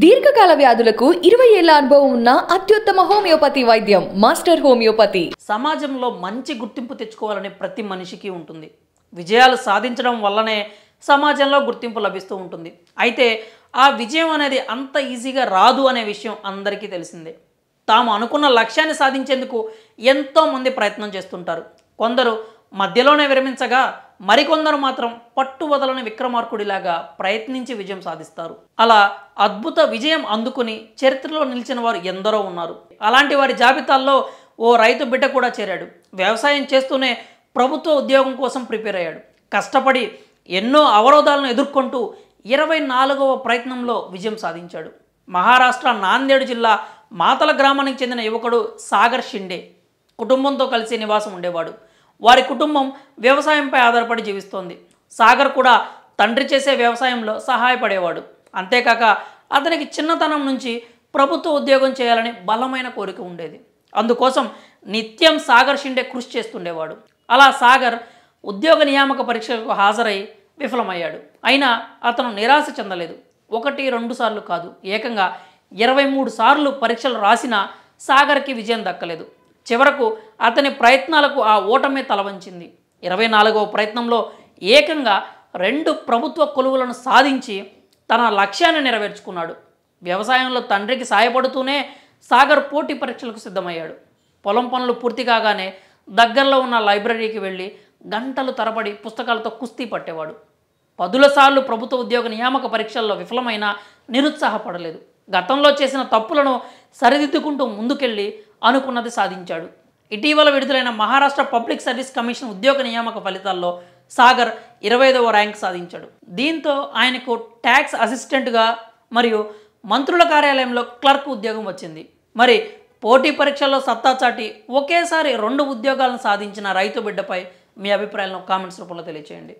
దీర్ఘకాల వ్యాధులకు 20 ఏళ్ల అనుభవం ఉన్న అత్యుత్తమ హోమియోపతి వైద్యం మాస్టర్ హోమియోపతి. సమాజంలో మంచి గుర్తింపు తెచ్చుకోవాలని ప్రతి మనిషికి ఉంటుంది. విజయాలు సాధించడం వల్లనే సమాజంలో గుర్తింపు లభిస్తూ ఉంటుంది. అయితే ఆ విజయం అనేది అంత ఈజీగా రాదు అనే విషయం అందరికీ తెలిసిందే. తాము అనుకున్న లక్ష్యాన్ని సాధించేందుకు ఎంతోమంది ప్రయత్నం చేస్తుంటారు. కొందరు మధ్యలోనే విరమించగా మరికొందరు మాత్రం పట్టు వదలని విక్రమార్కుడిలాగా ప్రయత్నించి విజయం సాధిస్తారు. అలా అద్భుత విజయం అందుకుని చరిత్రలో నిలిచిన వారు ఎందరో ఉన్నారు. అలాంటి వారి జాబితాల్లో ఓ రైతు బిడ్డ కూడా చేరాడు. వ్యవసాయం చేస్తూనే ప్రభుత్వ ఉద్యోగం కోసం ప్రిపేర్ అయ్యాడు. కష్టపడి ఎన్నో అవరోధాలను ఎదుర్కొంటూ 24వ ప్రయత్నంలో విజయం సాధించాడు. మహారాష్ట్ర నాందేడ్ జిల్లా మాతల గ్రామానికి చెందిన యువకుడు సాగర్ షిండే కుటుంబంతో కలిసి నివాసం ఉండేవాడు. వారి కుటుంబం వ్యవసాయంపై ఆధారపడి జీవిస్తోంది. సాగర్ కూడా తండ్రి చేసే వ్యవసాయంలో సహాయపడేవాడు. అంతేకాక అతనికి చిన్నతనం నుంచి ప్రభుత్వ ఉద్యోగం చేయాలని బలమైన కోరిక ఉండేది. అందుకోసం నిత్యం సాగర్ షిండే కృషి చేస్తుండేవాడు. అలా సాగర్ ఉద్యోగ నియామక పరీక్షలకు హాజరై విఫలమయ్యాడు. అయినా అతను నిరాశ చెందలేదు. 1-2 సార్లు కాదు, ఏకంగా 23 సార్లు పరీక్షలు రాసినా సాగర్కి విజయం దక్కలేదు. చివరకు అతని ప్రయత్నాలకు ఆ ఓటమే తలవంచింది. 24వ ప్రయత్నంలో ఏకంగా 2 ప్రభుత్వ కొలువులను సాధించి తన లక్ష్యాన్ని నెరవేర్చుకున్నాడు. వ్యవసాయంలో తండ్రికి సాయపడుతూనే సాగర్ పోటీ పరీక్షలకు సిద్ధమయ్యాడు. పొలం పనులు పూర్తి కాగానే దగ్గరలో ఉన్న లైబ్రరీకి వెళ్ళి గంటలు తరబడి పుస్తకాలతో కుస్తీ పట్టేవాడు. 10 సార్లు ప్రభుత్వ ఉద్యోగ నియామక పరీక్షల్లో విఫలమైనా నిరుత్సాహపడలేదు. గతంలో చేసిన తప్పులను సరిదిద్దుకుంటూ ముందుకెళ్ళి అనుకున్నది సాధించాడు. ఇటీవల విడుదలైన మహారాష్ట్ర పబ్లిక్ సర్వీస్ కమిషన్ ఉద్యోగ నియామక ఫలితాల్లో సాగర్ 25వ ర్యాంక్ సాధించాడు. దీంతో ఆయనకు ట్యాక్స్ అసిస్టెంట్గా మరియు మంత్రుల కార్యాలయంలో క్లర్క్ ఉద్యోగం వచ్చింది. మరి పోటీ పరీక్షల్లో సత్తా చాటి ఒకేసారి 2 ఉద్యోగాలను సాధించిన రైతు బిడ్డపై మీ అభిప్రాయాలను కామెంట్స్ రూపంలో తెలియజేయండి.